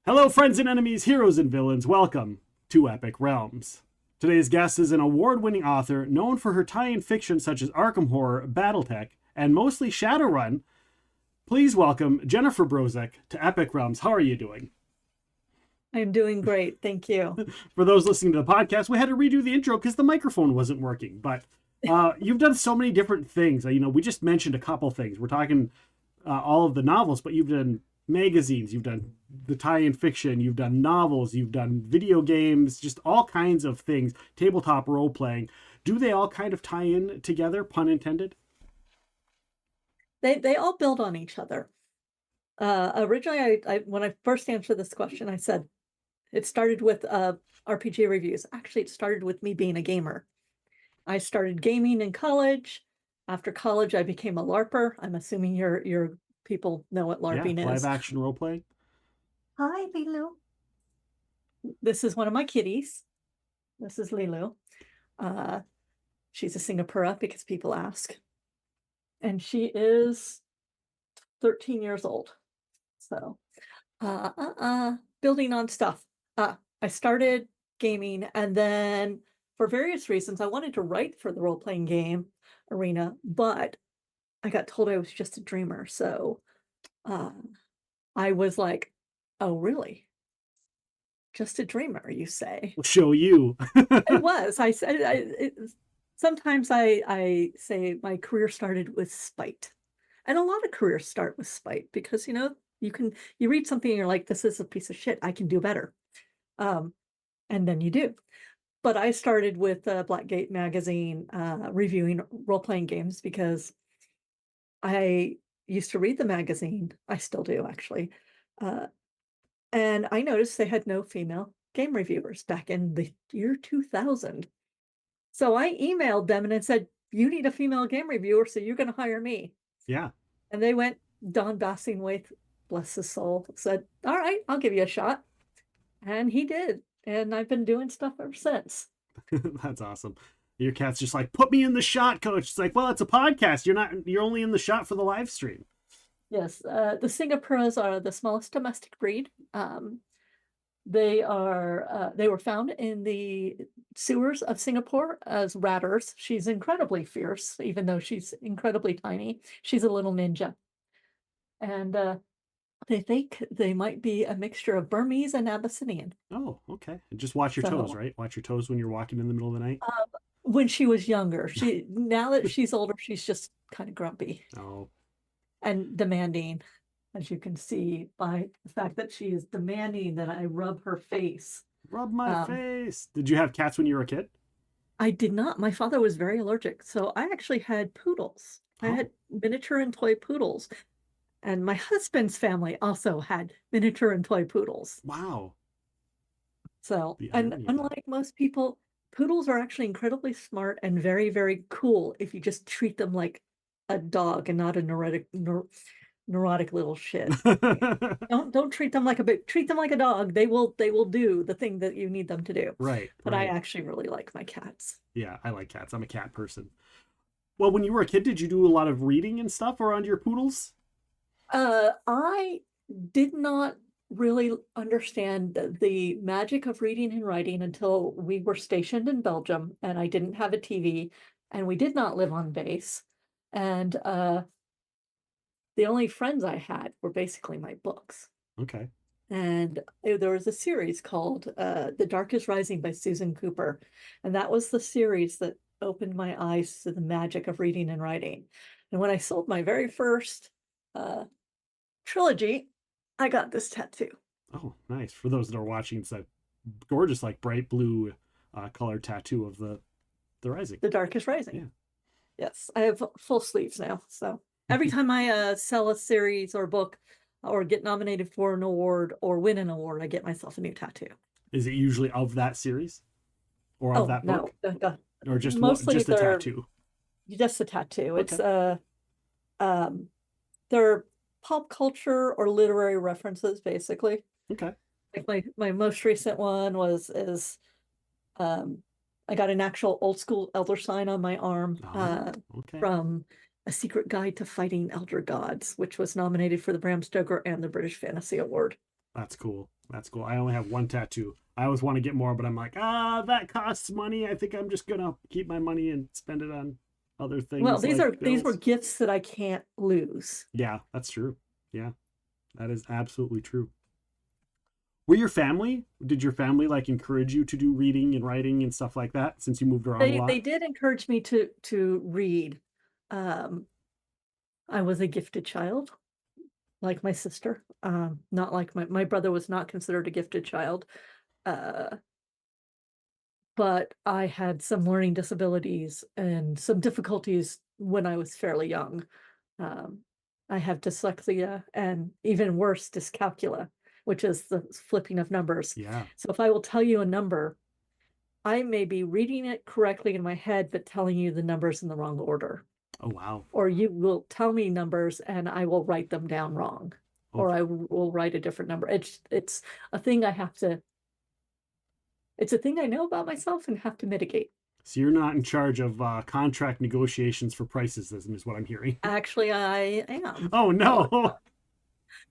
Hello, friends and enemies, heroes and villains. Welcome to Epic Realms. Today's guest is an award-winning author known for her tie-in fiction such as Arkham Horror, Battletech, and mostly Shadowrun. Please welcome Jennifer Brozek to Epic Realms. How are you doing? I'm doing great. Thank you. For those listening to the podcast, we had to redo the intro because the microphone wasn't working. But you've done so many different things. We just mentioned a couple things. We're talking all of the novels, but you've done magazines, you've done the tie-in fiction, you've done novels, you've done video games, just all kinds of things, tabletop role-playing. Do they all kind of tie in together, pun intended? They all build on each other. Originally, I when I first answered this question, I said it started with RPG reviews. Actually, it started with me being a gamer. I started gaming in college. After college, I became a LARPer. I'm assuming your people know what LARPing is. Live action role-playing. Hi, Lilu. This is one of my kitties. This is Lilu. She's a Singapura because people ask. And she is 13 years old. So, building on stuff. I started gaming, and then for various reasons, I wanted to write for the role-playing game arena, but I got told I was just a dreamer. So, I was like, oh, really? Just a dreamer, you say? We'll show you. It was. I said, sometimes I say my career started with spite. And a lot of careers start with spite because, you read something and you're like, this is a piece of shit. I can do better. And then you do. But I started with Blackgate magazine reviewing role-playing games because I used to read the magazine. I still do, actually. And I noticed they had no female game reviewers back in the year 2000. So I emailed them and I said, you need a female game reviewer, so you're going to hire me. Yeah. And they went, Don Bassingwaith, bless his soul, said, all right, I'll give you a shot. And he did. And I've been doing stuff ever since. That's awesome. Your cat's just like, put me in the shot, coach. It's like, well, it's a podcast. You're only in the shot for the live stream. Yes, the Singapuras are the smallest domestic breed. They were found in the sewers of Singapore as ratters. She's incredibly fierce, even though she's incredibly tiny. She's a little ninja. And they think they might be a mixture of Burmese and Abyssinian. Oh, okay. And just watch your toes, right? Watch your toes when you're walking in the middle of the night. When she was younger, now that she's older, she's just kind of grumpy. Oh. And demanding, as you can see by the fact that she is demanding that I rub her face. Rub my face. Did you have cats when you were a kid? I did not. My father was very allergic, so I actually had poodles. I had miniature and toy poodles. And my husband's family also had miniature and toy poodles. Wow. So, and unlike most people, poodles are actually incredibly smart and very, very cool if you just treat them like a dog and not a neurotic little shit. Don't treat them like treat them like a dog. They will do the thing that you need them to do. Right. But I actually really like my cats. Yeah, I like cats. I'm a cat person. Well, when you were a kid, did you do a lot of reading and stuff around your poodles? I did not really understand the magic of reading and writing until we were stationed in Belgium and I didn't have a TV and we did not live on base. And the only friends I had were basically my books. Okay. And there was a series called The Dark is Rising by Susan Cooper. And that was the series that opened my eyes to the magic of reading and writing. And when I sold my very first trilogy, I got this tattoo. Oh, nice. For those that are watching, it's a gorgeous, like bright blue colored tattoo of the Rising. The Dark is Rising. Yeah. Yes, I have full sleeves now. So every time I sell a series or book or get nominated for an award or win an award, I get myself a new tattoo. Is it usually of that series or of that book? No. Or just mostly just a tattoo? Just a tattoo. Okay. It's they're pop culture or literary references, basically. Okay. Like my most recent one I got an actual old school elder sign on my arm from A Secret Guide to Fighting Elder Gods, which was nominated for the Bram Stoker and the British Fantasy Award. That's cool. That's cool. I only have one tattoo. I always want to get more, but I'm like, that costs money. I think I'm just gonna keep my money and spend it on other Well, things these like are these were bills. gifts that I can't lose. Yeah, that's true. Yeah, that is absolutely true. Were your family? Did your family like encourage you to do reading and writing and stuff like that since you moved around a They lot? did encourage me to read. Um, I was a gifted child, like my sister. Not like my brother was not considered a gifted child. Uh, but I had some learning disabilities and some difficulties when I was fairly young. Um, I have dyslexia and even worse, dyscalculia, which is the flipping of numbers. Yeah. So if I will tell you a number, I may be reading it correctly in my head, but telling you the numbers in the wrong order. Oh wow. Or you will tell me numbers and I will write them down wrong, Oh, or I will write a different number. It's a thing I have to, it's a thing I know about myself and have to mitigate. so you're not in charge of contract negotiations for prices, is what I'm hearing. Actually, I am. Oh no.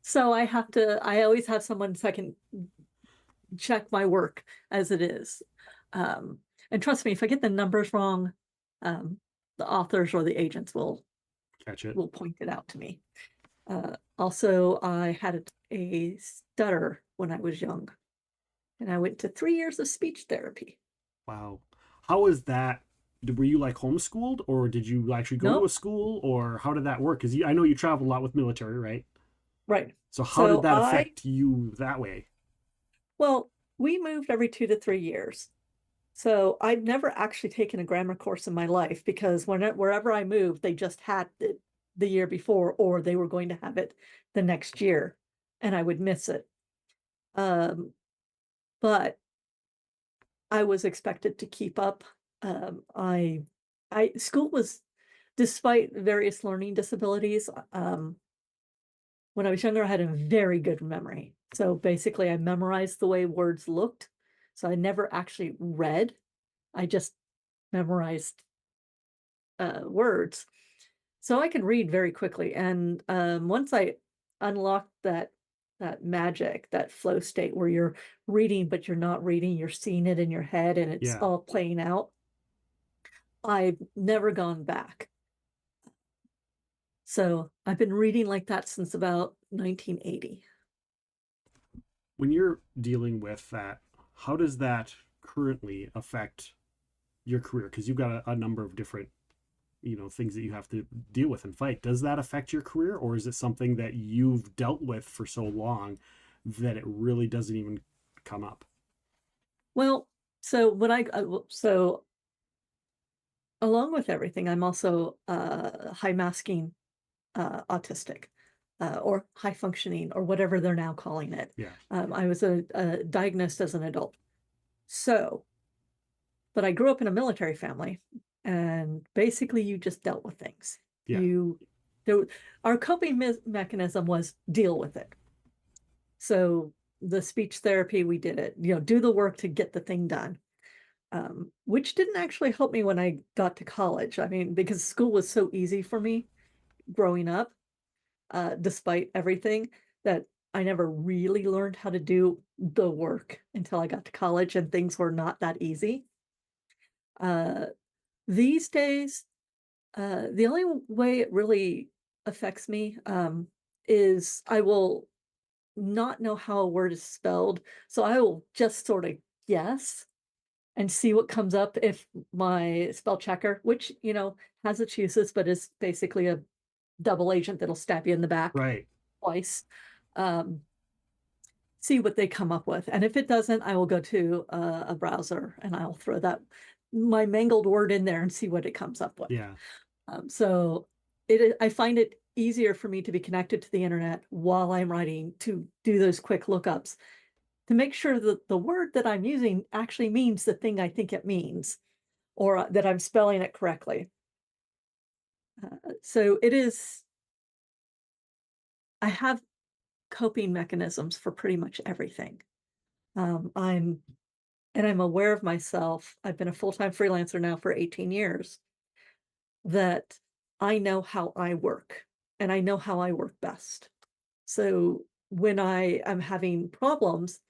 So I always have someone second check my work as it is. Um, and trust me, if I get the numbers wrong, the authors or the agents Catch it. will point it out to me. Also, I had a stutter when I was young, and I went to 3 years of speech therapy. Wow. How is that? Were you like homeschooled, or did you actually go to a Nope, school, or how did that work? Because I know you travel a lot with military, right? right. So how did So that affect you that way? well, we moved every 2 to 3 years. So I'd never actually taken a grammar course in my life because wherever I moved, they just had it the year before, or they were going to have it the next year, and I would miss it. Um, but I was expected to keep up. I school was, despite various learning disabilities, when I was younger, I had a very good memory. So basically, I memorized the way words looked. So I never actually read. I just memorized words. So I can read very quickly. And once I unlocked that magic, that flow state where you're reading, but you're not reading, you're seeing it in your head and it's Yeah. all playing out, I've never gone back. So I've been reading like that since about 1980. When you're dealing with that, how does that currently affect your career? Because you've got a number of different, things that you have to deal with and fight. Does that affect your career, or is it something that you've dealt with for so long that it really doesn't even come up? Well, so when so along with everything, I'm also high masking autistic, or high functioning, or whatever they're now calling it. Yeah. I was diagnosed as an adult. So, but I grew up in a military family, and basically, you just dealt with things. Yeah. You, there, our coping mechanism was deal with it. So the speech therapy, we did it. Do the work to get the thing done. Which didn't actually help me when I got to college. I mean, because school was so easy for me growing up, despite everything, that I never really learned how to do the work until I got to college and things were not that easy. Uh, these days, the only way it really affects me is I will not know how a word is spelled. So I will just sort of guess and see what comes up if my spell checker, which, has its uses, but is basically a double agent that'll stab you in the back Right. twice. Um, see what they come up with. And if it doesn't, I will go to a browser and I'll throw my mangled word in there and see what it comes up with. Yeah. So I find it easier for me to be connected to the internet while I'm writing to do those quick lookups to make sure that the word that I'm using actually means the thing I think it means, or that I'm spelling it correctly. So I have coping mechanisms for pretty much everything. Um, I'm, I'm aware of myself. I've been a full-time freelancer now for 18 years, that I know how I work and I know how I work best. So when I am having problems,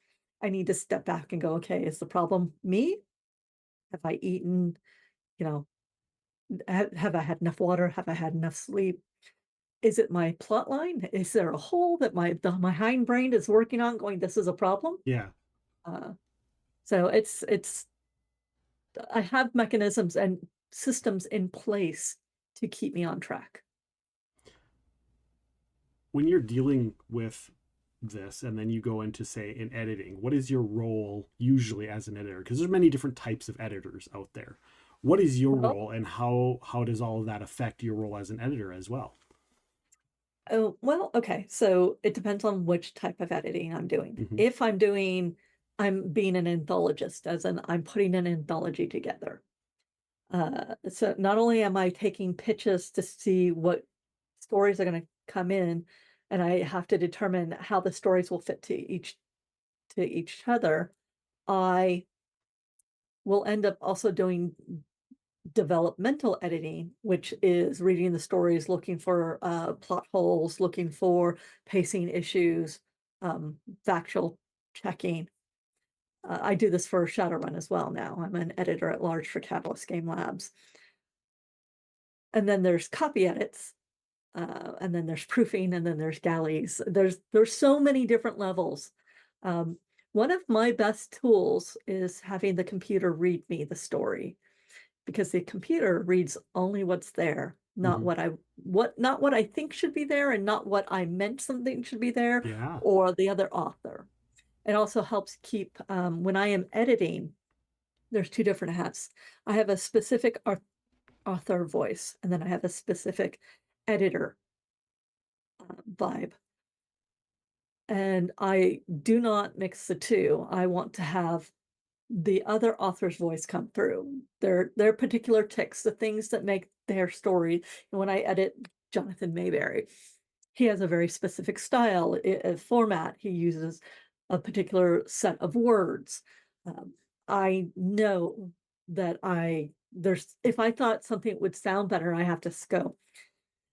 I need to step back and go, okay, is the problem me? Have I eaten, you know, have I had enough water? Have I had enough sleep? Is it my plot line? Is there a hole that my hindbrain is working on going, this is a problem? Yeah. Uh, so it's I have mechanisms and systems in place to keep me on track. When you're dealing with this and then you go into, say, in editing, what is your role usually as an editor? Because there's many different types of editors out there. What is your Well, role, and how does all of that affect your role as an editor as well? oh, well, okay. So it depends on which type of editing I'm doing. Hmm. If I'm being an anthologist, as in I'm putting an anthology together. So not only am I taking pitches to see what stories are going to come in, and I have to determine how the stories will fit to each other, I will end up also doing developmental editing, which is reading the stories, looking for plot holes, looking for pacing issues, factual checking. I do this for Shadowrun as well now. I'm an editor at large for Catalyst Game Labs. And then there's copy edits, and then there's proofing, and then there's galleys. There's so many different levels. Um, one of my best tools is having the computer read me the story, because the computer reads only what's there, not Hmm. what I think should be there, and not what I meant something should be there, Yeah. or the other author. It also helps keep when I am editing, there's two different hats. I have a specific author voice, and then I have a specific editor vibe. And I do not mix the two. I want to have the other author's voice come through, their particular ticks, the things that make their story. And when I edit Jonathan Mayberry, he has a very specific style, format. He uses a particular set of words. Um, I know that if I thought something would sound better, I have to go,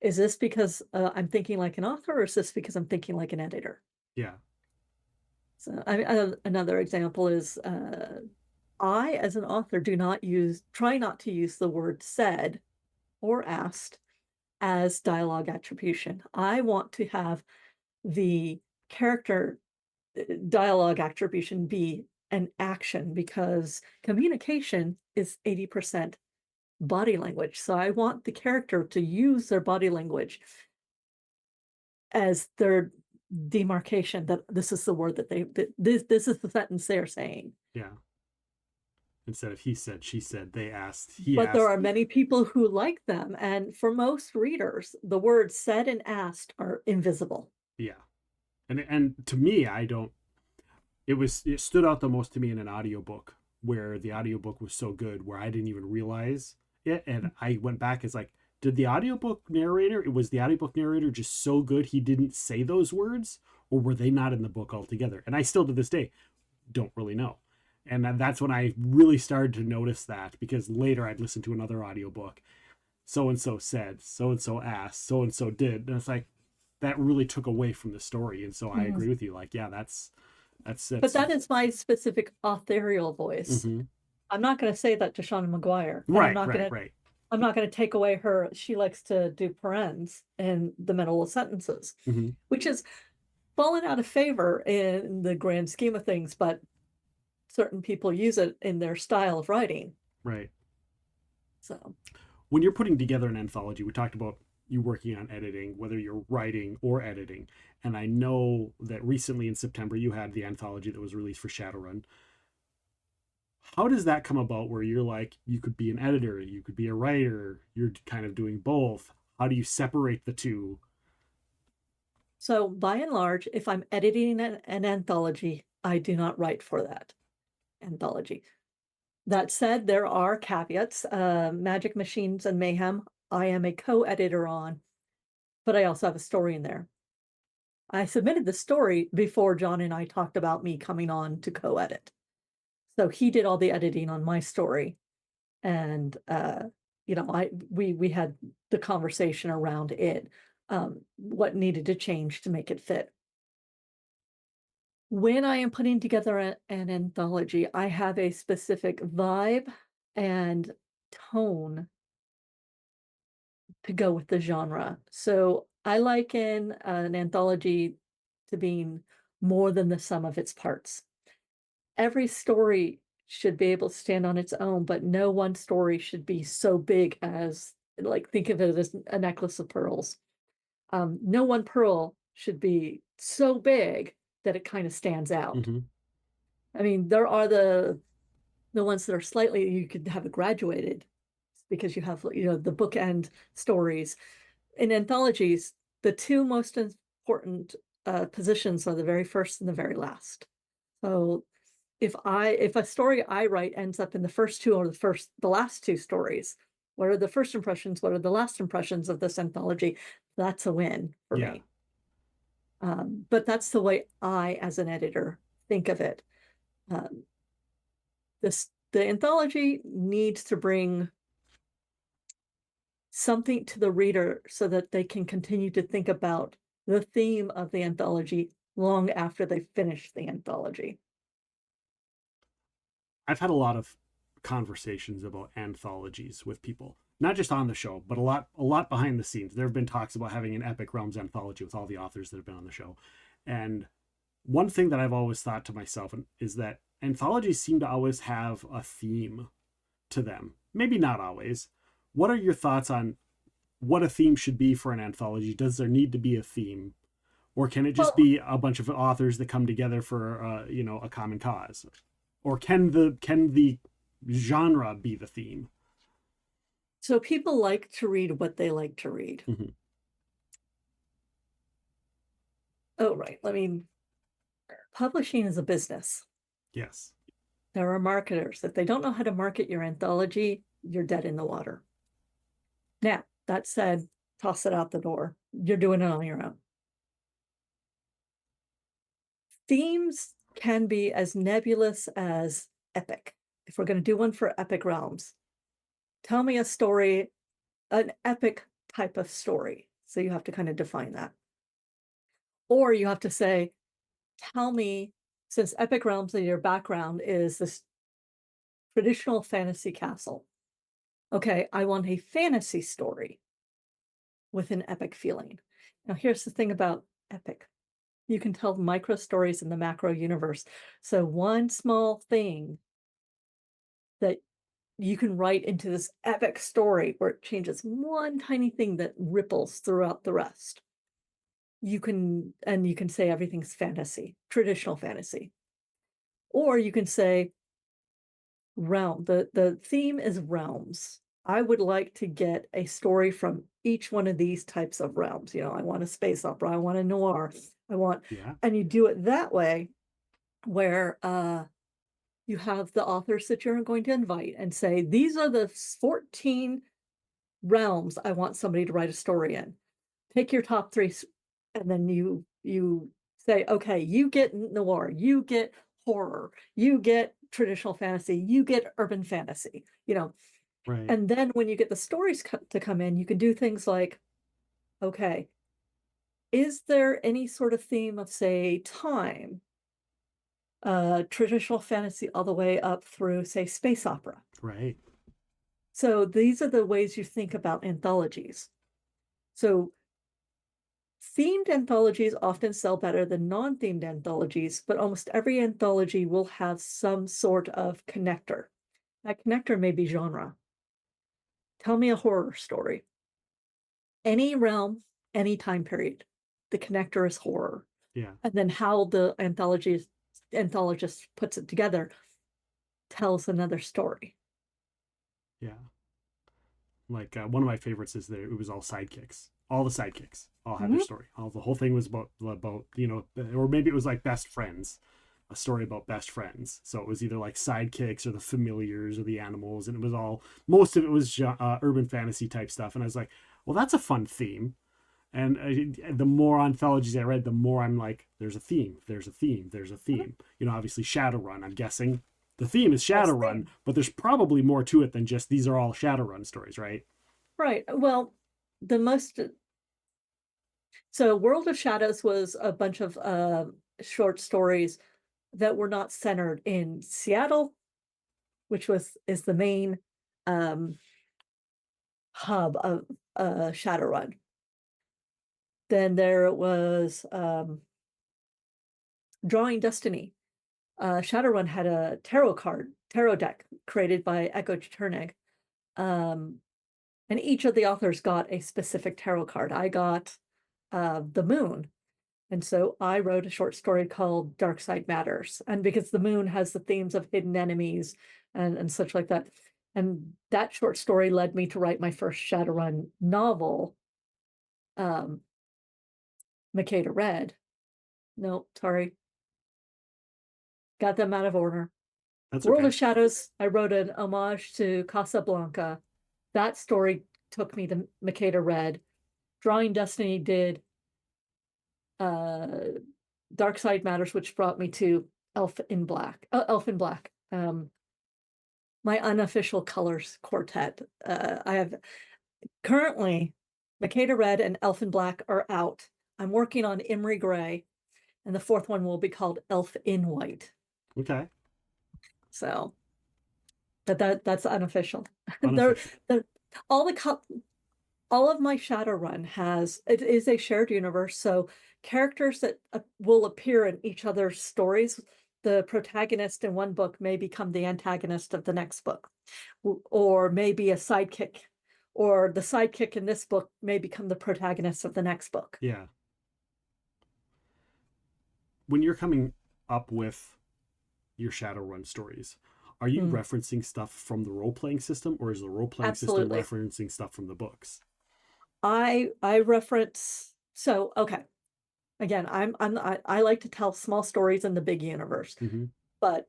is this because I'm thinking like an author, or is this because I'm thinking like an editor? Yeah. So another example is I, as an author, try not to use the word said or asked as dialogue attribution. I want to have the character dialogue attribution be an action, because communication is 80% body language. So I want the character to use their body language as their demarcation that this is the word this is the sentence they're saying. Yeah. Instead of he said, she said, they asked, he But there asked. are many people who like them, and for most readers, the words said and asked are invisible. Yeah. And to me, I don't, it stood out the most to me in an audiobook, where the audiobook was so good where I didn't even realize it, and I went back, as like, did the audiobook narrator, it was the audiobook narrator just so good he didn't say those words, or were they not in the book altogether? And I still to this day don't really know. And that's when I really started to notice that, because later I'd listen to another audiobook, so and so said, so and so asked, so and so did, and it's like, that really took away from the story. And so I Mhm. agree with you, like, yeah, But that's that is my specific authorial voice. mm-hmm. I'm not going to say that to Shauna McGuire, and Right, right, right. I'm not going to take away her. She likes to do parens in the middle of sentences, Mm-hmm. which is fallen out of favor in the grand scheme of things, but certain people use it in their style of writing. Right. So, When you're putting together an anthology, we talked about you working on editing, whether you're writing or editing. And I know that recently in September you had the anthology that was released for Shadowrun. How does that come about, where you're like, you could be an editor, you could be a writer, you're kind of doing both? How do you separate the two? so by and large, if I'm editing an anthology, I do not write for that anthology. That said, there are caveats. Magic Machines and Mayhem, I am a co-editor on, but I also have a story in there. I submitted the story before John and I talked about me coming on to co-edit. So he did all the editing on my story. And we had the conversation around it, what needed to change to make it fit. When I am putting together an anthology, I have a specific vibe and tone to go with the genre. So I liken an anthology to being more than the sum of its parts. Every story should be able to stand on its own, but no one story should be so big as, like, think of it as a necklace of pearls. No one pearl should be so big that it kind of stands out. Mm-hmm. I mean, there are the ones that are slightly, you could have it graduated because you have, you know, the bookend stories. In anthologies, the two most important positions are the very first and the very last. So if a story I write ends up in the first two or the last two stories, what are the first impressions? What are the last impressions of this anthology? That's a win for Yeah. me. But that's the way I, as an editor, think of it. Um, the anthology needs to bring something to the reader so that they can continue to think about the theme of the anthology long after they finish the anthology. I've had a lot of conversations about anthologies with people, not just on the show, but a lot behind the scenes. There have been talks about having an Epic Realms anthology with all the authors that have been on the show. And one thing that I've always thought to myself is that anthologies seem to always have a theme to them. Maybe not always. What are your thoughts on what a theme should be for an anthology? Does there need to be a theme, or can it just Well, be a bunch of authors that come together for a common cause? Or can the genre be the theme? so people like to read what they like to read. Mm-hmm. Oh, right. I mean, publishing is a business. Yes. There are marketers. If they don't know how to market your anthology, you're dead in the water. Now, that said, toss it out the door. You're doing it on your own. Themes can be as nebulous as epic. If we're going to do one for Epic Realms, tell me a story, an epic type of story. So you have to kind of define that. Or you have to say, tell me, since Epic Realms in your background is this traditional fantasy castle. Okay, I want a fantasy story with an epic feeling. Now, here's the thing about epic. You can tell micro stories in the macro universe. So one small thing that you can write into this epic story where it changes one tiny thing that ripples throughout the rest. You can say everything's fantasy, traditional fantasy. Or you can say realm. The theme is realms. I would like to get a story from each one of these types of realms. You know, I want a space opera, I want a noir, I want, Yeah. and you do it that way where you have the authors that you're going to invite and say, these are the 14 realms I want somebody to write a story in. Pick your top three, and then you say, okay, you get noir, you get horror, you get traditional fantasy, you get urban fantasy, you know. Right. And then when you get the stories to come in, you can do things like, okay, is there any sort of theme of, say, time, traditional fantasy all the way up through, say, space opera? Right. So these are the ways you think about anthologies. So themed anthologies often sell better than non-themed anthologies, but almost every anthology will have some sort of connector. That connector may be genre. Tell me a horror story. Any realm, any time period. The connector is horror. Yeah. And then how the anthologist puts it together tells another story. Yeah. Like one of my favorites is that it was all sidekicks. All the sidekicks all had their Mhm. story. All the whole thing was about or maybe it was like best friends, a story about best friends. So it was either like sidekicks or the familiars or the animals, and it was all most of it was urban fantasy type stuff. And I was like, well, that's a fun theme. And the more anthologies I read, the more I'm like, there's a theme, there's a theme, there's a theme. Obviously Shadowrun. I'm guessing the theme is Yes, Shadowrun, but there's probably more to it than just these are all Shadowrun stories, right? right. Well, the most so World of Shadows was a bunch of short stories that were not centered in Seattle, which is the main hub of Shadowrun. Then there was Drawing Destiny. Shadowrun had a tarot deck created by Echo Chernig. And each of the authors got a specific tarot card. I got the moon. And so I wrote a short story called Dark Side Matters. And because the moon has the themes of hidden enemies and such like that. And that short story led me to write my first Shadowrun novel, Makeda Red. No, sorry. Got them out of order. That's World okay. of Shadows, I wrote an homage to Casablanca. That story took me to Makeda Red. Drawing Destiny did Dark Side Matters, which brought me to Elf in Black. My unofficial colors quartet. I have currently Makeda Red and Elf in Black are out. I'm working on Imri Gray, and the fourth one will be called Elf in White. Okay. So that's unofficial. Unofficial. All of my Shadowrun it is a shared universe, so characters that will appear in each other's stories, the protagonist in one book may become the antagonist of the next book, or maybe a sidekick, or the sidekick in this book may become the protagonist of the next book. Yeah. When you're coming up with your Shadowrun stories, are you referencing stuff from the role-playing system, or is the role-playing system referencing stuff from the books? I reference, so okay. Again, I like to tell small stories in the big universe, but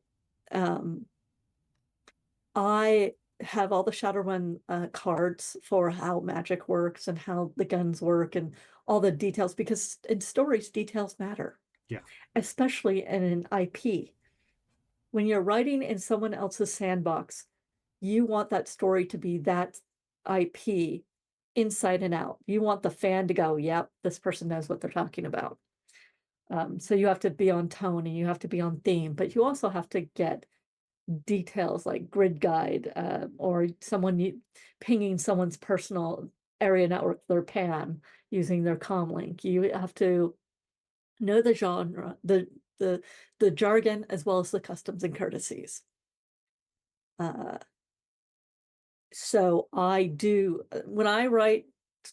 I have all the Shadowrun cards for how magic works and how the guns work and all the details, because in stories, details matter. Yeah. Especially in an IP. When you're writing in someone else's sandbox, you want that story to be that IP inside and out. You want the fan to go, yep, this person knows what they're talking about. So you have to be on tone and you have to be on theme, but you also have to get details like grid guide or someone pinging someone's personal area network, their PAN, using their comlink. You have to know the genre, the jargon, as well as the customs and courtesies. So I do, when I write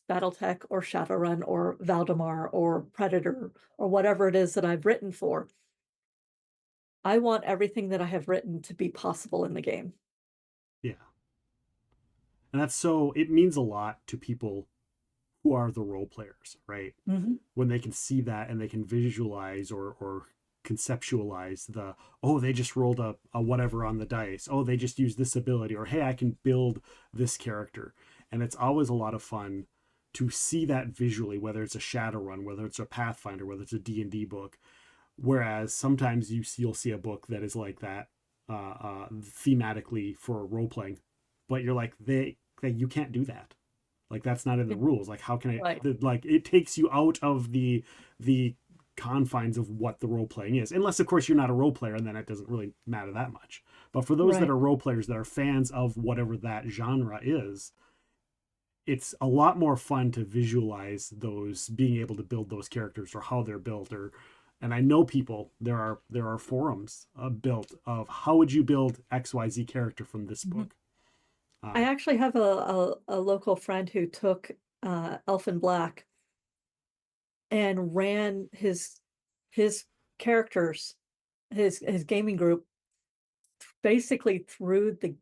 Battletech or Shadowrun or Valdemar or Predator or whatever it is that I've written for, I want everything that I have written to be possible in the game. Yeah. And it means a lot to people who are the role players, right? When they can see that and they can visualize or conceptualize they just rolled a whatever on the dice. Oh, they just used this ability, or hey, I can build this character. And it's always a lot of fun to see that visually, whether it's a Shadowrun, whether it's a Pathfinder, whether it's a D&D book. Whereas sometimes you'll see a book that is like that thematically for role playing, but you're like, you can't do that. Like, that's not in the rules. Like, how can I, like, it takes you out of the confines of what the role playing is, unless of course you're not a role player, and then it doesn't really matter that much. But for those that are role players, that are fans of whatever that genre is, it's a lot more fun to visualize those, being able to build those characters or how they're built. And I know people, there are forums built of how would you build XYZ character from this book. I actually have a local friend who took Elf in Black and ran his characters, his gaming group, basically through the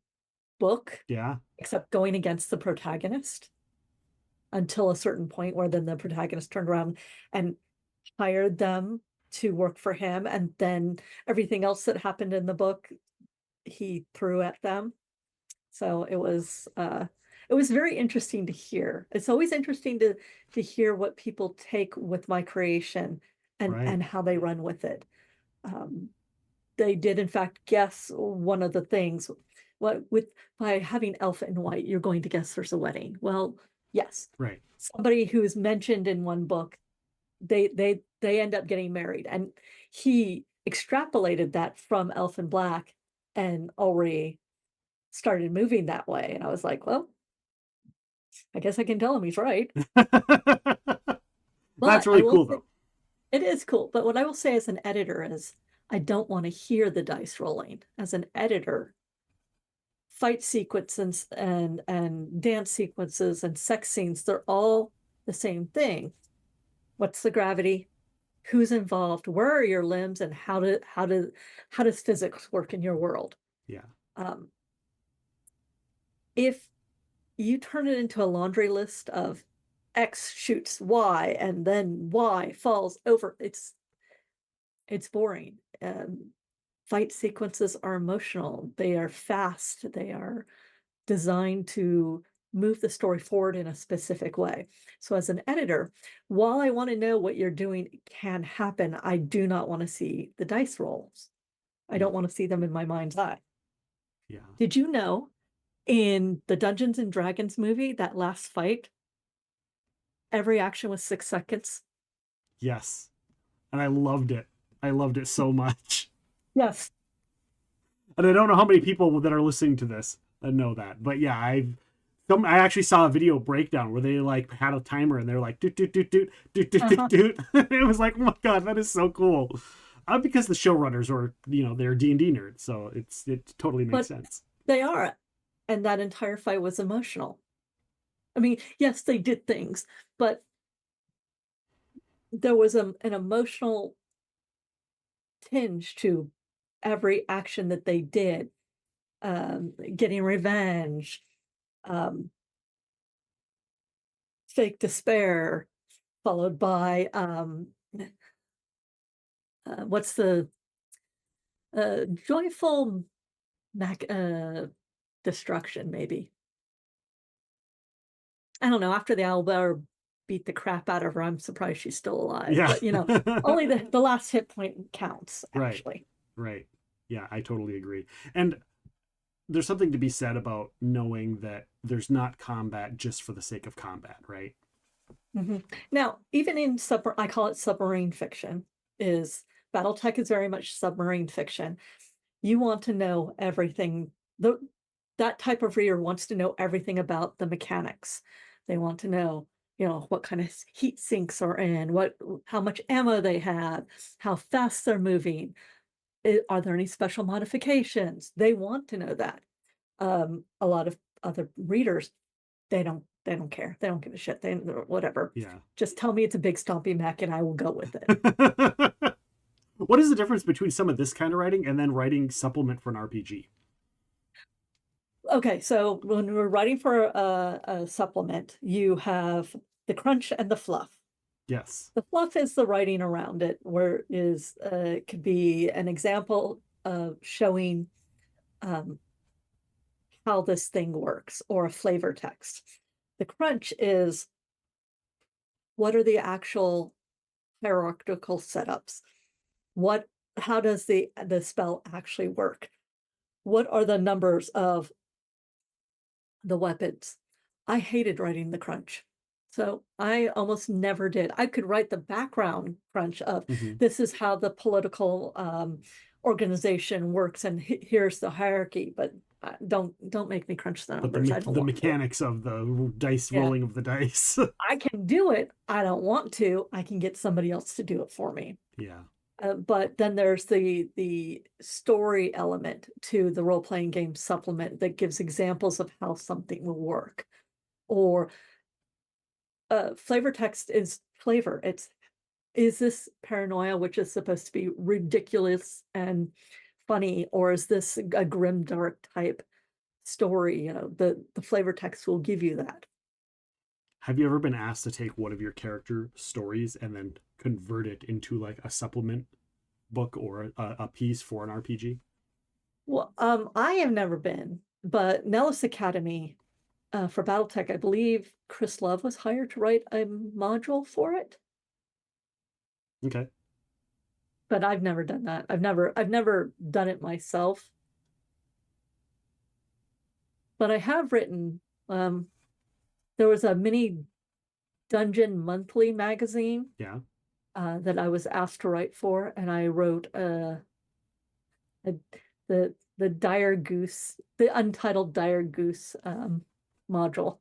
book. Yeah. Except going against the protagonist until a certain point where then the protagonist turned around and hired them to work for him. And then everything else that happened in the book, he threw at them. So it was very interesting to hear. It's always interesting to hear what people take with my creation and how they run with it. They did in fact guess one of the things. By having Elf in White, you're going to guess there's a wedding. Well, yes. Right. Somebody who is mentioned in one book, they end up getting married. And he extrapolated that from Elf in Black and already started moving that way. And I was like, well, I guess I can tell him he's right. That's But I really will cool, say though. it is cool. But what I will say as an editor is I don't want to hear the dice rolling. As an editor, fight sequences and dance sequences and sex scenes, they're all the same thing. What's the gravity? Who's involved? Where are your limbs? And how does physics work in your world? Yeah. Um, if you turn it into a laundry list of X shoots Y and then Y falls over, it's boring. Fight sequences are emotional. They are fast. They are designed to move the story forward in a specific way. So as an editor, while I want to know what you're doing can happen, I do not want to see the dice rolls. I don't want to see them in my mind's eye. Yeah. Did you know in the Dungeons and Dragons movie, that last fight, every action was 6 seconds? Yes. And I loved it. I loved it so much. Yes. And I don't know how many people that are listening to this know that, but yeah, I actually saw a video breakdown where they like had a timer and they're like doot doot doot doot doot doot doot Uh-huh. doot. It was like, oh my god, that is so cool. Because the showrunners are, they're D&D nerds, so it totally makes But sense. they are. And that entire fight was emotional. I mean, yes, they did things, but there was an emotional tinge to every action that they did. Getting revenge, um, fake despair, followed by what's the joyful mac destruction, maybe. I don't know. After the owlbear beat the crap out of her, I'm surprised she's still alive. Yeah. But only the last hit point counts, Right. actually. Right. Yeah, I totally agree. And there's something to be said about knowing that there's not combat just for the sake of combat, right? Mhm. Now, even in I call it submarine fiction, is Battletech is very much submarine fiction. You want to know everything. That type of reader wants to know everything about the mechanics. They want to know, what kind of heat sinks are in, how much ammo they have, how fast they're moving. Are there any special modifications? They want to know that. A lot of other readers, they don't care. They don't give a shit. Whatever. Yeah. Just tell me it's a big stompy mech and I will go with it. What is the difference between some of this kind of writing and then writing supplement for an RPG? Okay, so when we're writing for a supplement, you have the crunch and the fluff. Yes. The fluff is the writing around it, where it could be an example of showing um, how this thing works or a flavor text. The crunch is what are the actual hierarchical setups? What how does the spell actually work? What are the numbers of the weapons? I hated writing the crunch. So I almost never did. I could write the background crunch of Hmm. this is how the political organization works and here's the hierarchy, but don't make me crunch the But numbers. I don't the want to. mechanics of the dice Yeah. rolling of the dice. I can do it. I don't want to. I can get somebody else to do it for me. Yeah. But then there's the story element to the role playing game supplement that gives examples of how something will work. Or flavor text is flavor. Is this paranoia, which is supposed to be ridiculous and funny, or is this a grim dark type story? The flavor text will give you that. Have you ever been asked to take one of your character stories and then convert it into like a supplement book or a piece for an RPG? Well, I have never been, but Nellis Academy for Battletech, I believe Chris Love was hired to write a module for it, Okay. but I've never done that. I've never done it myself, but I have written. There was a mini dungeon monthly magazine Yeah. that I was asked to write for, and I wrote a the Dire Goose, the untitled Dire Goose module,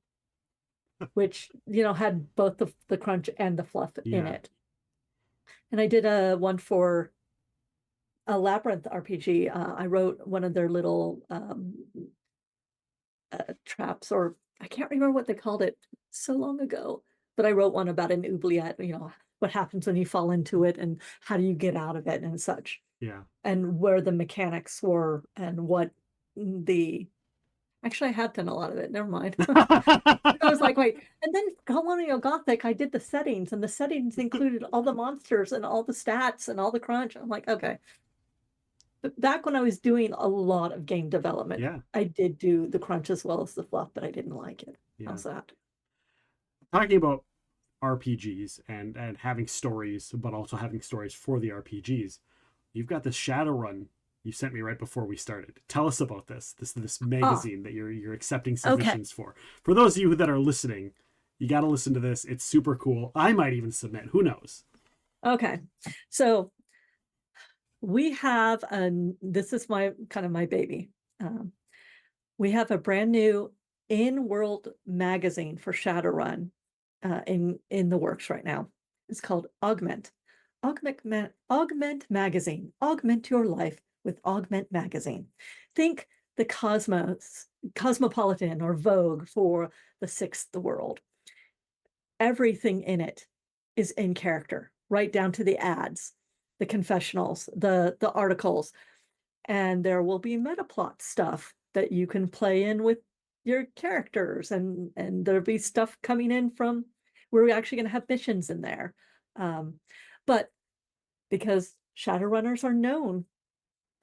which had both the crunch and the fluff in Yeah. it. And I did a one for a Labyrinth RPG. I wrote one of their little traps, or I can't remember what they called it so long ago, but I wrote one about an oubliette, what happens when you fall into it and how do you get out of it and such, Yeah. and where the mechanics were and what the actually I have done a lot of it. Never mind. I was like, wait, and then Colonial Gothic, I did the settings, and the settings included all the monsters and all the stats and all the crunch. I'm like, okay. But back when I was doing a lot of game development, Yeah. I did do the crunch as well as the fluff, but I didn't like it. Yeah. How's that? Talking about RPGs and having stories, but also having stories for the RPGs. You've got this Shadowrun you sent me right before we started. Tell us about this magazine that you're accepting submissions for. For those of you that are listening, you got to listen to this. It's super cool. I might even submit. Who knows? Okay, so we have this is my baby. We have a brand new in-world magazine for Shadowrun in the works right now. It's called Augment. Augment Magazine. Augment your life with Augment Magazine. Think the Cosmopolitan or Vogue for the sixth world. Everything in it is in character, right down to the ads, the confessionals, the articles, and there will be meta plot stuff that you can play in with your characters, and there'll be stuff coming in from we're actually going to have missions in there. But because Shadowrunners are known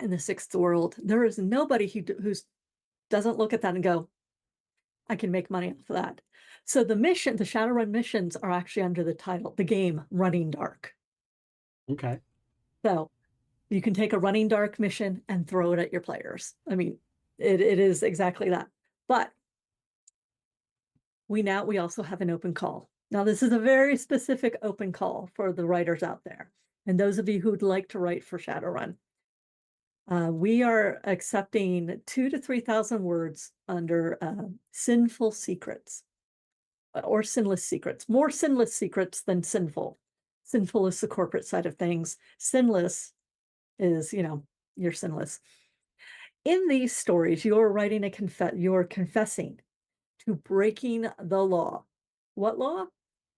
in the sixth world, there is nobody who doesn't look at that and go, I can make money off of that. So the Shadowrun missions are actually under the title, the game Running Dark. Okay. So you can take a Running Dark mission and throw it at your players. I mean, it is exactly that. But we also have an open call. Now, this is a very specific open call for the writers out there. And those of you who'd like to write for Shadowrun, we are accepting 2,000 to 3,000 words under sinful secrets or sinless secrets. More sinless secrets than sinful. Sinful is the corporate side of things. Sinless is, you're sinless. In these stories, you're writing you're confessing to breaking the law. What law?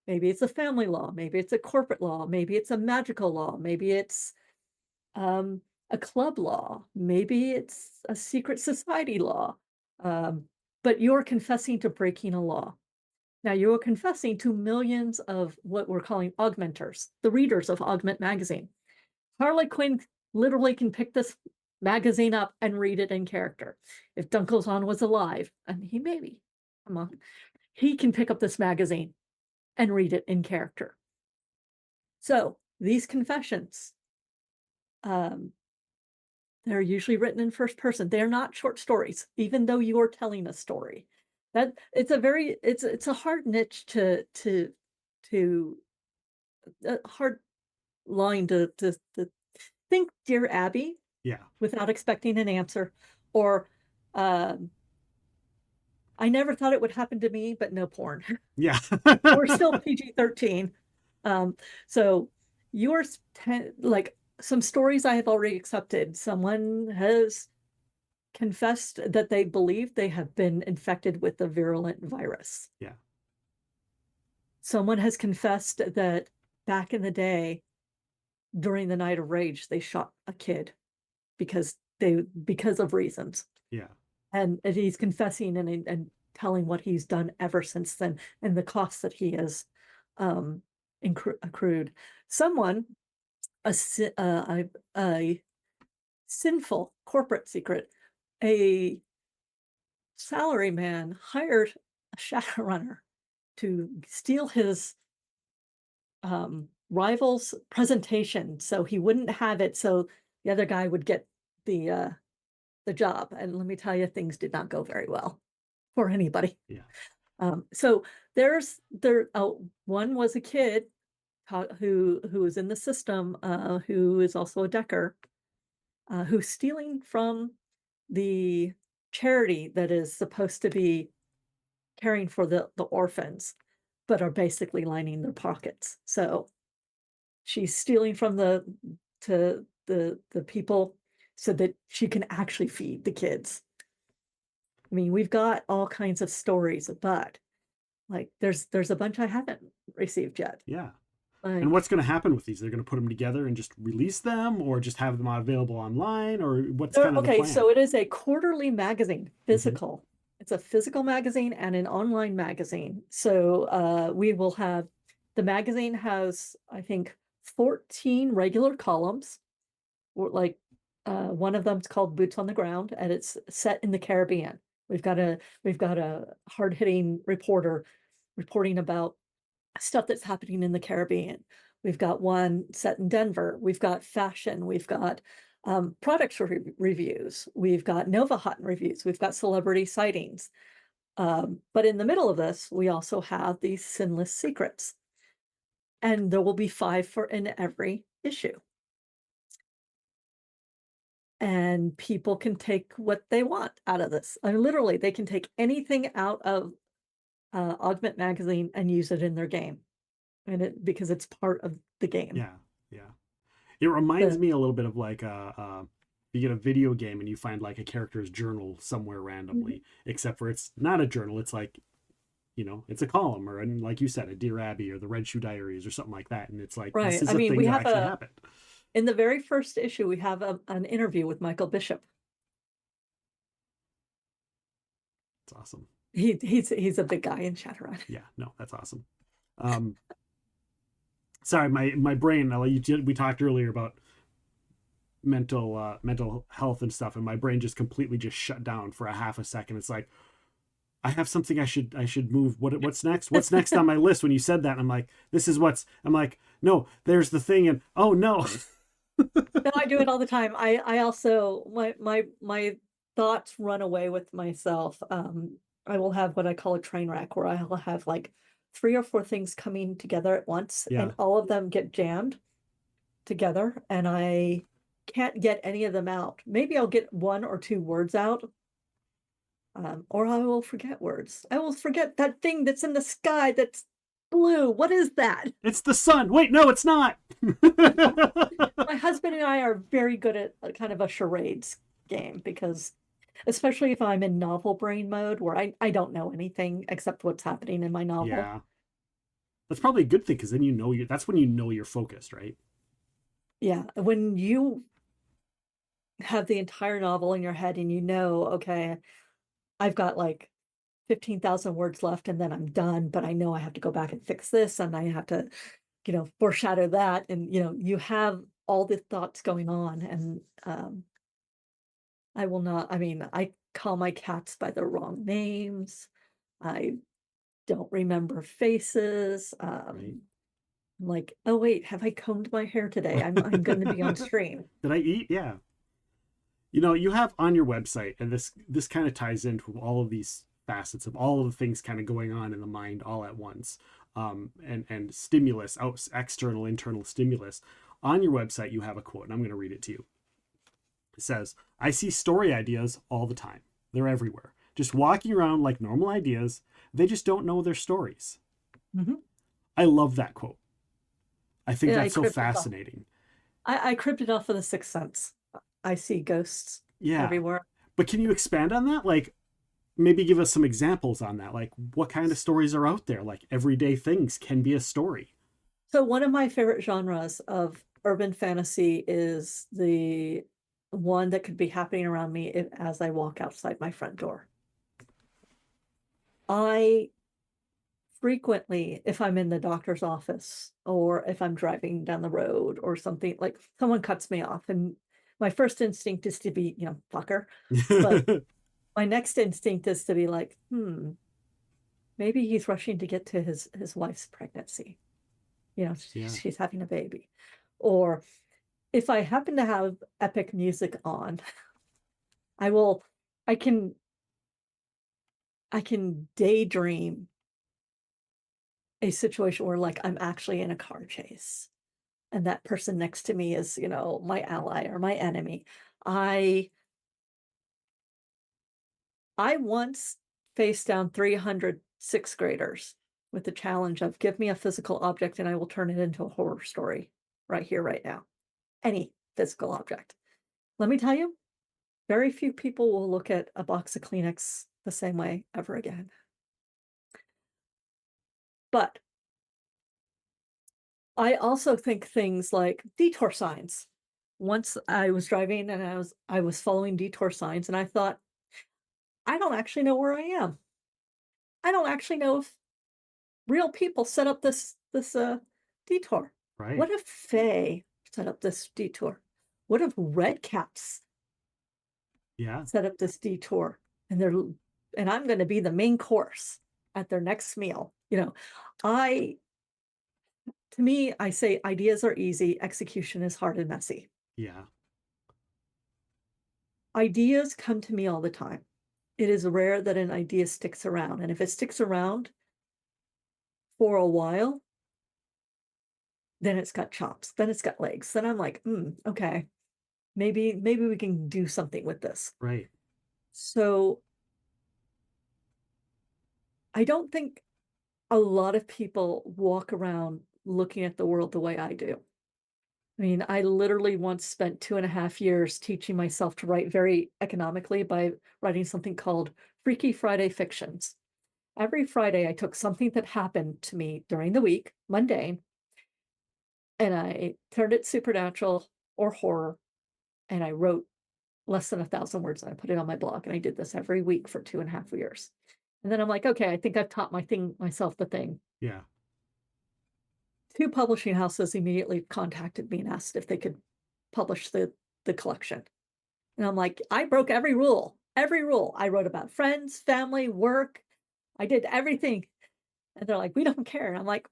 Maybe it's a family law. Maybe it's a corporate law. Maybe it's a magical law. Maybe it's a club law. Maybe it's a secret society law. But you're confessing to breaking a law. Now, you're confessing to millions of what we're calling augmenters, the readers of Augment Magazine. Harley Quinn literally can pick this magazine up and read it in character. If Dunkelzahn was alive, and he may be, come on, he can pick up this magazine and read it in character. So these confessions, they're usually written in first person. They're not short stories, even though you're telling a story. That it's a hard niche to a hard line to think Dear Abby, Yeah. without expecting an answer, or I never thought it would happen to me, but no porn. Yeah. We're still PG-13. So yours, like some stories I have already accepted. Someone has confessed that they believe they have been infected with a virulent virus. Yeah. Someone has confessed that back in the day, during the Night of Rage, they shot a kid because of reasons. Yeah. And he's confessing and telling what he's done ever since then and the costs that he has accrued. Someone, a sinful corporate secret, a salaryman hired a Shadowrunner to steal his rival's presentation so he wouldn't have it, so the other guy would get the job. And let me tell you, things did not go very well for anybody. Yeah. So one was a kid who is in the system, who is also a decker, who's stealing from the charity that is supposed to be caring for the orphans, but are basically lining their pockets. So she's stealing from the people so that she can actually feed the kids. I mean, we've got all kinds of stories, but like there's a bunch I haven't received yet. Yeah. And Like what's going to happen with these? They're going to put them together and just release them, or just have them available online, or what's kind of the okay, plan? so it is a quarterly magazine, Mm-hmm. physical. It's a physical magazine and an online magazine. So we will have the magazine has, I think, 14 regular columns. Or like one of them's called Boots on the Ground, and it's set in the Caribbean. We've got a hard-hitting reporter reporting about stuff that's happening in the Caribbean. We've got one set in Denver. We've got fashion. We've got products reviews. We've got Nova Hutton reviews. We've got celebrity sightings. But in the middle of this, we also have these sinless secrets. And there will be 5 in every issue. And people can take what they want out of this. I mean, literally, they can take anything out of Augment magazine and use it in their game, and because it's part of the game. Yeah, yeah. It reminds me a little bit of like you get a video game and you find like a character's journal somewhere randomly, except for it's not a journal. It's like, it's a column, or, and like you said, a Dear Abby or the Red Shoe Diaries or something like that. And it's like, right. this is I a mean, thing we that have actually happened. in the very first issue, we have an interview with Michael Bishop. It's awesome. He's a big guy in Shadowrun. Yeah, no, that's awesome. Sorry, my brain. We talked earlier about mental health and stuff, and my brain just completely just shut down for a half a second. It's like, I have something I should move. What's next? What's next on my list? When you said that, I'm like, I'm like, no, there's the thing, and oh no. No, I do it all the time. I also my thoughts run away with myself. I will have what I call a train wreck, where I'll have like 3 or 4 things coming together at once, Yeah. and all of them get jammed together, and I can't get any of them out. Maybe I'll get 1 or 2 words out, or I will forget words. I will forget that thing that's in the sky that's blue. What is that? It's the sun. Wait, no, it's not. My husband and I are very good at kind of a charades game, because especially if I'm in novel brain mode, where I don't know anything except what's happening in my novel. Yeah. That's probably a good thing, because then that's when you're focused, right? Yeah. When you have the entire novel in your head and okay, I've got like 15,000 words left and then I'm done, but I know I have to go back and fix this, and I have to, foreshadow that. And, you have all the thoughts going on, and I will not, I mean, I call my cats by the wrong names. I don't remember faces. Right. I'm like, oh wait, have I combed my hair today? I'm going to be on stream. Did I eat? Yeah. You have on your website, and this kind of ties into all of these facets of all of the things kind of going on in the mind all at once, and stimulus, external, internal stimulus. On your website, you have a quote, and I'm going to read it to you. It says, "I see story ideas all the time. They're everywhere. Just walking around like normal ideas. They just don't know their stories." Mm-hmm. I love that quote. I think Yeah, that's so fascinating. I cribbed it off of The Sixth Sense. I see ghosts everywhere. But can you expand on that? Like, maybe give us some examples on that. Like, what kind of stories are out there? Like, everyday things can be a story. So one of my favorite genres of urban fantasy is the one that could be happening around me as I walk outside my front door. I frequently, if I'm in the doctor's office, or if I'm driving down the road or something, like someone cuts me off, and my first instinct is to be, fucker. But my next instinct is to be like, maybe he's rushing to get to his wife's pregnancy. She's having a baby. Or if I happen to have epic music on, I can daydream a situation where like I'm actually in a car chase and that person next to me is, you know, my ally or my enemy. I I once faced down 300 sixth graders with the challenge of give me a physical object and I will turn it into a horror story right here, right now. Any physical object. Let me tell you, very few people will look at a box of Kleenex the same way ever again. But I also think things like detour signs. Once I was driving and I was following detour signs and I thought, I don't actually know where I am. I don't actually know if real people set up this detour. Right. What if Faye set up this detour? What if Red Caps Yeah. set up this detour and I'm going to be the main course at their next meal? You know, I to me, I say ideas are easy, execution is hard and messy. Yeah. Ideas come to me all the time. It is rare that an idea sticks around. And if it sticks around for a while, then it's got chops, then it's got legs. Then I'm like, okay, maybe we can do something with this. Right. So I don't think a lot of people walk around looking at the world the way I do. I mean, I literally once spent 2.5 years teaching myself to write very economically by writing something called Freaky Friday Fictions. Every Friday, I took something that happened to me during the week, mundane, and I turned it supernatural or horror, and I wrote less than 1,000 words, and I put it on my blog, and I did this every week for 2.5 years. And then I'm like, okay, I think I've taught myself the thing. Yeah. 2 publishing houses immediately contacted me and asked if they could publish the collection. And I'm like, I broke every rule. Every rule. I wrote about friends, family, work. I did everything. And they're like, we don't care. And I'm like,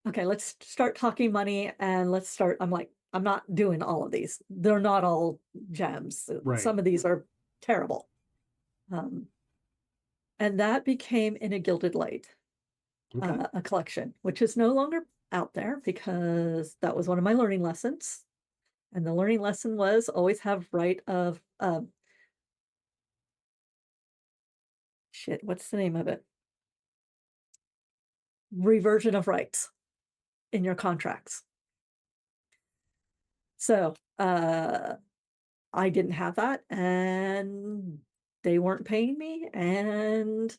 okay, let's start talking money and let's start. I'm like, I'm not doing all of these. They're not all gems. Right. Some of these are terrible. And that became In a Gilded Light, Okay. a collection, which is no longer out there because that was one of my learning lessons. And the learning lesson was always have right of shit, what's the name of it? Reversion of rights in your contracts. So I didn't have that and they weren't paying me. And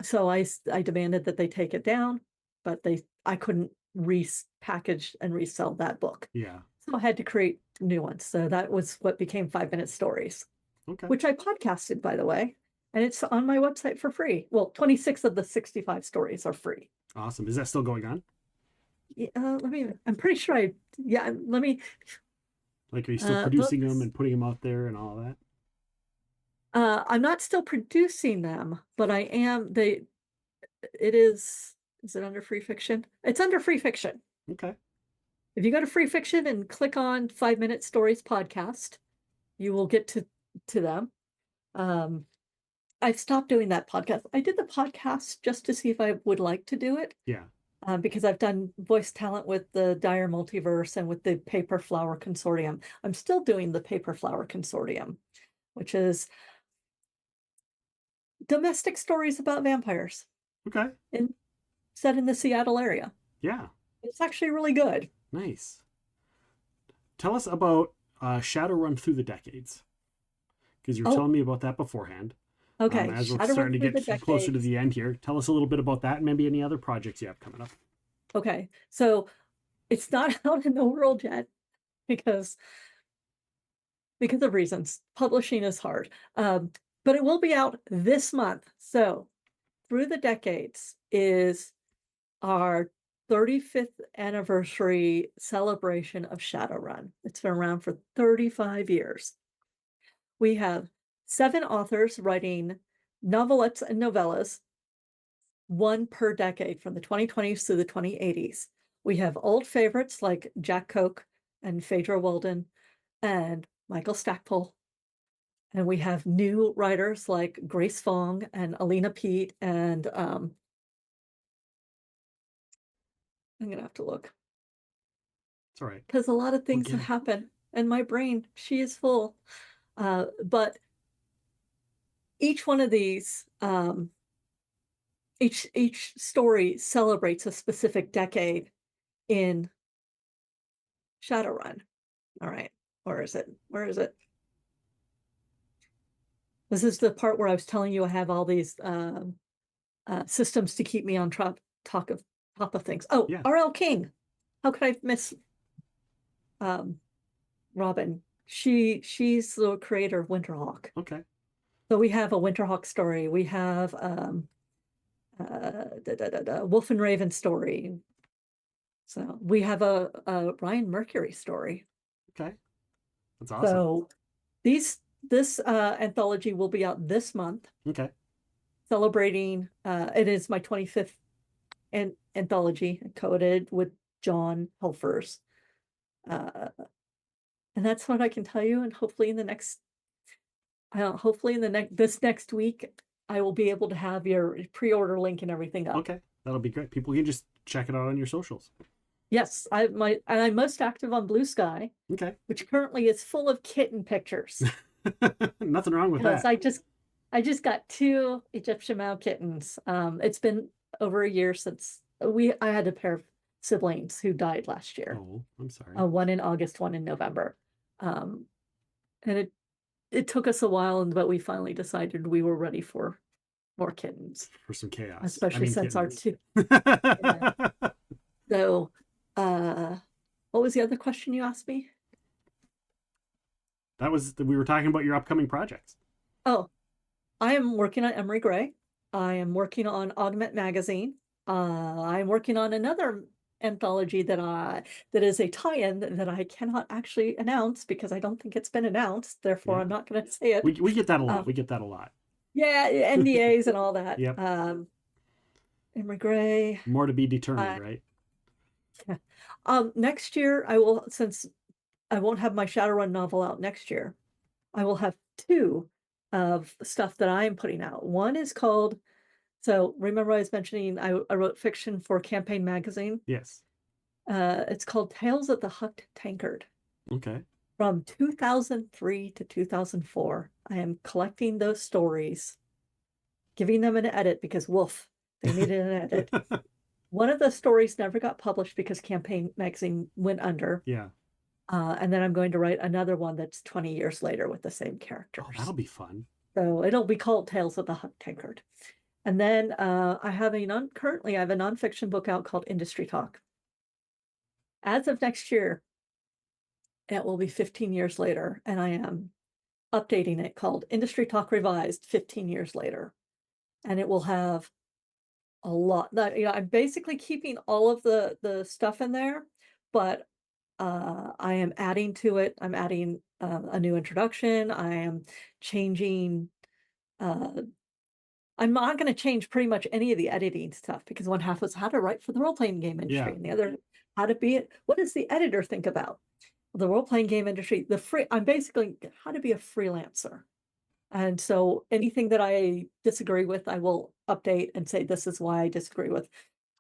so I demanded that they take it down, but I couldn't repackage and resell that book. Yeah. So I had to create new ones. So that was what became 5 Minute Stories, Okay. which I podcasted, by the way. And it's on my website for free. Well, 26 of the 65 stories are free. Awesome. Is that still going on? Yeah, I'm pretty sure let me. Like, are you still producing them and putting them out there and all that? I'm not still producing them, but I am. Is it under free fiction? It's under free fiction. Okay. If you go to free fiction and click on 5 Minute Stories podcast, you will get to them. I've stopped doing that podcast. I did the podcast just to see if I would like to do it. Yeah. Because I've done voice talent with the Dire Multiverse and with the Paper Flower Consortium. I'm still doing the Paper Flower Consortium, which is domestic stories about vampires Okay. set in the Seattle area. Yeah. It's actually really good. Nice. Tell us about Shadowrun Through the Decades, because you were telling me about that beforehand. Okay. As we're starting to get closer to the end here, tell us a little bit about that and maybe any other projects you have coming up. Okay. So it's not out in the world yet because of reasons. Publishing is hard. But it will be out this month. So Through the Decades is our 35th anniversary celebration of Shadowrun. It's been around for 35 years. We have 7 authors writing novelettes and novellas, one per decade from the 2020s to the 2080s. We have old favorites like Jack Koch and Phaedra Walden and Michael Stackpole. And we have new writers like Grace Fong and Alina Pete, and I'm gonna have to look It's all right. because a lot of things get have it. happened, and my brain, she is full. But each one of these, each story celebrates a specific decade in Shadowrun. All right, where is it? Where is it? This is the part where I was telling you I have all these systems to keep me on top of things. Oh, Yeah. R.L. King. How could I miss Robin? She's the creator of Winterhawk. Okay. So we have a Winterhawk story. We have Wolf and Raven story. So we have a Ryan Mercury story. Okay. That's awesome. So this anthology will be out this month, Okay. celebrating. It is my 25th anthology, coded with John Helfers. And that's what I can tell you. And hopefully in the next, this next week, I will be able to have your pre-order link and everything up. Okay. That'll be great. People can just check it out on your socials. Yes, I'm most active on Blue Sky, Okay. which currently is full of kitten pictures. Nothing wrong with Because that. I just got 2 Egyptian Mao kittens. It's been over a year since I had a pair of siblings who died last year. Oh, I'm sorry. One in August, one in November. And it took us a while, but we finally decided we were ready for more kittens. For some chaos. Especially since our kittens. 2. Yeah. So, what was the other question you asked me? We were talking about your upcoming projects. Oh, I am working on Emery Gray. I am working on Augment magazine. I'm working on another anthology that is a tie-in that I cannot actually announce because I don't think it's been announced. Therefore, I'm not going to say it. We get that a lot. We get that a lot. Yeah, NDAs and all that. Yep. Emery Gray. More to be determined, right? Yeah. Next year, since I won't have my Shadowrun novel out next year, I will have 2 of stuff that I'm putting out. One is called, so remember I was mentioning I wrote fiction for Campaign Magazine? Yes. It's called Tales of the Hucked Tankard. Okay. From 2003 to 2004. I am collecting those stories, giving them an edit because woof, they needed an edit. One of the stories never got published because Campaign Magazine went under. Yeah. And then I'm going to write another one that's 20 years later with the same characters. Oh, that'll be fun. So it'll be called Tales of the Huck Tankard. And then currently I have a nonfiction book out called Industry Talk. As of next year, it will be 15 years later, and I am updating it, called Industry Talk Revised 15 years later. And it will have a lot. I'm basically keeping all of the stuff in there, but I am adding to it. I'm adding a new introduction. I am changing. I'm not going to change pretty much any of the editing stuff because one half was how to write for the role-playing game industry, and the other how to be it. What does the editor think about the role-playing game industry? I'm basically how to be a freelancer. And so anything that I disagree with, I will update and say, this is why I disagree with.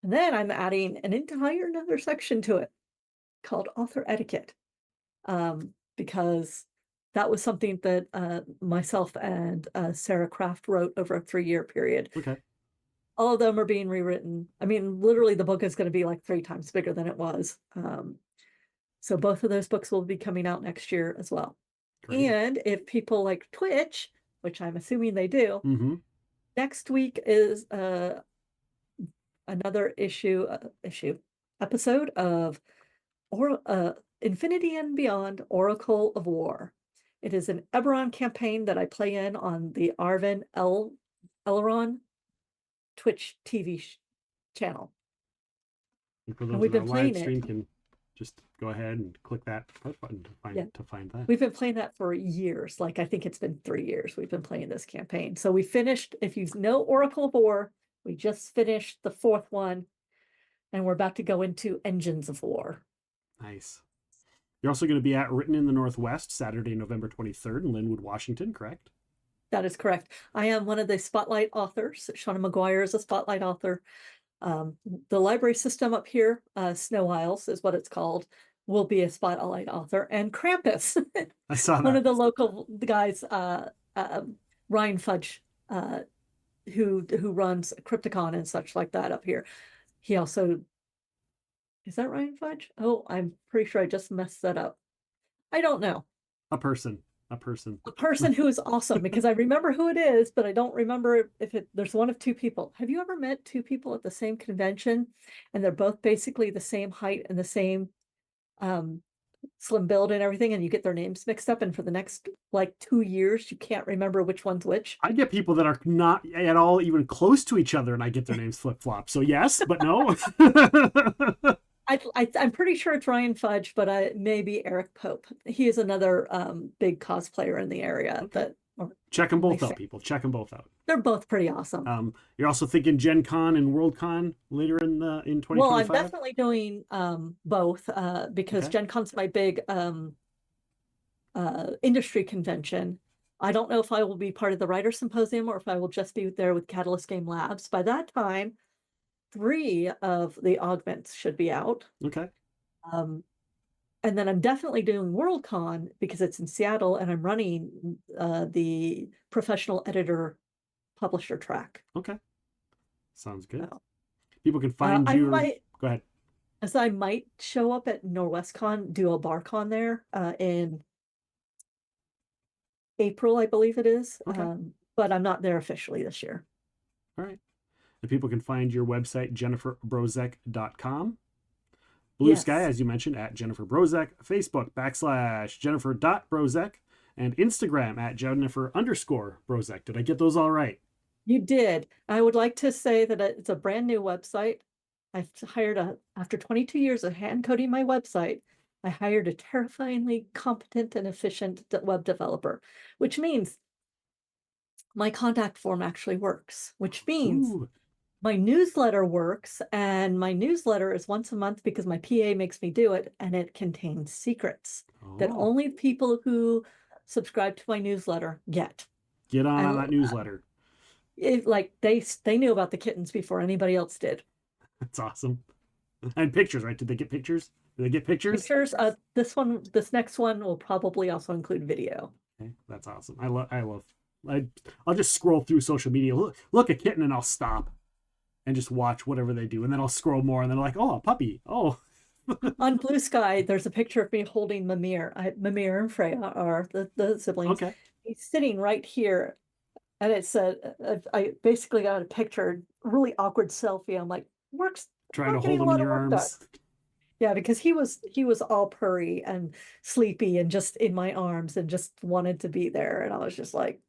And then I'm adding an entire another section to it called author etiquette. Because that was something that myself and Sarah Kraft wrote over a 3-year period. Okay. All of them are being rewritten. I mean, literally the book is going to be like 3 times bigger than it was. So both of those books will be coming out next year as well. Great. And if people like Twitch, which I'm assuming they do, next week is another episode of Infinity and Beyond, Oracle of War. It is an Eberron campaign that I play in on the Arvin Elrond Twitch TV channel. And for those we've been playing live stream can just go ahead and click that button to find that. We've been playing that for years. Like I think it's been 3 years we've been playing this campaign. So we finished, if you know Oracle of War, we just finished the 4th one, and we're about to go into Engines of War. Nice. You're also going to be at Written in the Northwest, Saturday, November 23rd in Linwood, Washington, correct? That is correct. I am one of the spotlight authors. Shauna McGuire is a spotlight author. The library system up here, Snow Isles is what it's called, will be a spotlight author. And Krampus, I saw that. one of the local guys, Ryan Fudge, who runs Crypticon and such like that up here. He also, is that Ryan Fudge? Oh, I'm pretty sure I just messed that up. I don't know. A person Who is awesome, because I remember who it is, but I don't remember if there's one of two people. Have you ever met two people at the same convention and they're both basically the same height and the same slim build and everything, and you get their names mixed up, and for the next like 2 years you can't remember which one's which? I get people that are not at all even close to each other and I get their names flip-flop. So yes, but no. I'm pretty sure it's Ryan Fudge, but maybe Eric Pope. He is another big cosplayer in the area. Okay. Check them both out, people. Check them both out. They're both pretty awesome. You're also thinking Gen Con and World Con later in 2025? Well, I'm definitely doing both because Gen Con's my big industry convention. I don't know if I will be part of the Writer Symposium or if I will just be there with Catalyst Game Labs. By that time, 3 of the augments should be out. Okay. And then I'm definitely doing Worldcon because it's in Seattle, and I'm running the professional editor publisher track. Okay. Sounds good. So, people can find you. Go ahead. As I might show up at NorwestCon, do a BarCon there in April, I believe it is. Okay. But I'm not there officially this year. All right. And people can find your website, jenniferbrozek.com. Blue Sky, as you mentioned, at Jennifer Brozek, Facebook, /Jennifer.Brozek, and Instagram at Jennifer_Brozek. Did I get those all right? You did. I would like to say that it's a brand new website. I've hired after 22 years of hand coding my website, I hired a terrifyingly competent and efficient web developer, which means my contact form actually works, which means my newsletter works, and my newsletter is once a month because my PA makes me do it, and it contains secrets that only people who subscribe to my newsletter get. Get on that newsletter. They knew about the kittens before anybody else did. That's awesome. And pictures, right? Did they get pictures? Did they get pictures? Pictures. This next one will probably also include video. Okay, that's awesome. I'll just scroll through social media, look a kitten, and I'll stop and just watch whatever they do, and then I'll scroll more, and then like, oh, a puppy. Oh. On Blue Sky, there's a picture of me holding Mimir. Mimir and Freya are the siblings. Okay. He's sitting right here, and it said, I basically got a picture, really awkward selfie. I'm like, trying to hold him in your arms. Yeah, because he was all purry and sleepy and just in my arms and just wanted to be there, and I was just like.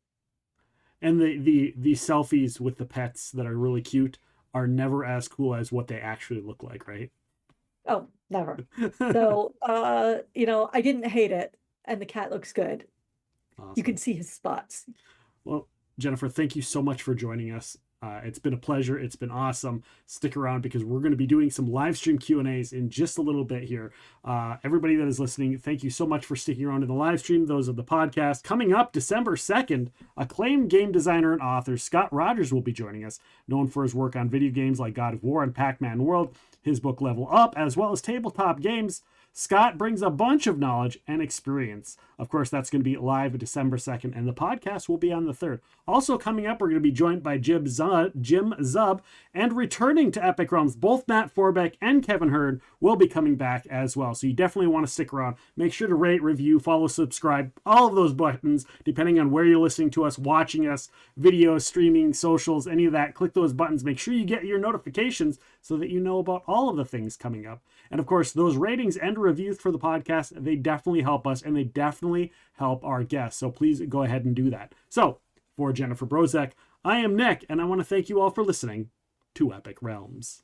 And the selfies with the pets that are really cute are never as cool as what they actually look like, right? Oh, never. So, I didn't hate it, and the cat looks good. Awesome. You can see his spots. Well, Jennifer, thank you so much for joining us. It's been a pleasure. It's been awesome. Stick around because we're going to be doing some live stream Q&As in just a little bit here. Everybody that is listening, thank you so much for sticking around in the live stream. Those of the podcast. Coming up December 2nd, acclaimed game designer and author Scott Rogers will be joining us, known for his work on video games like God of War and Pac-Man World, his book Level Up, as well as tabletop games. Scott brings a bunch of knowledge and experience. Of course, that's going to be live December 2nd, and the podcast will be on the 3rd. Also coming up, we're going to be joined by Jim Zub, and returning to Epic Realms, both Matt Forbeck and Kevin Hurd will be coming back as well. So you definitely want to stick around. Make sure to rate, review, follow, subscribe, all of those buttons, depending on where you're listening to us, watching us, videos, streaming, socials, any of that. Click those buttons. Make sure you get your notifications so that you know about all of the things coming up. And of course, those ratings and reviews for the podcast, they definitely help us, and they definitely help our guests. So please go ahead and do that. So for Jennifer Brozek, I am Nick, and I want to thank you all for listening to Epic Realms.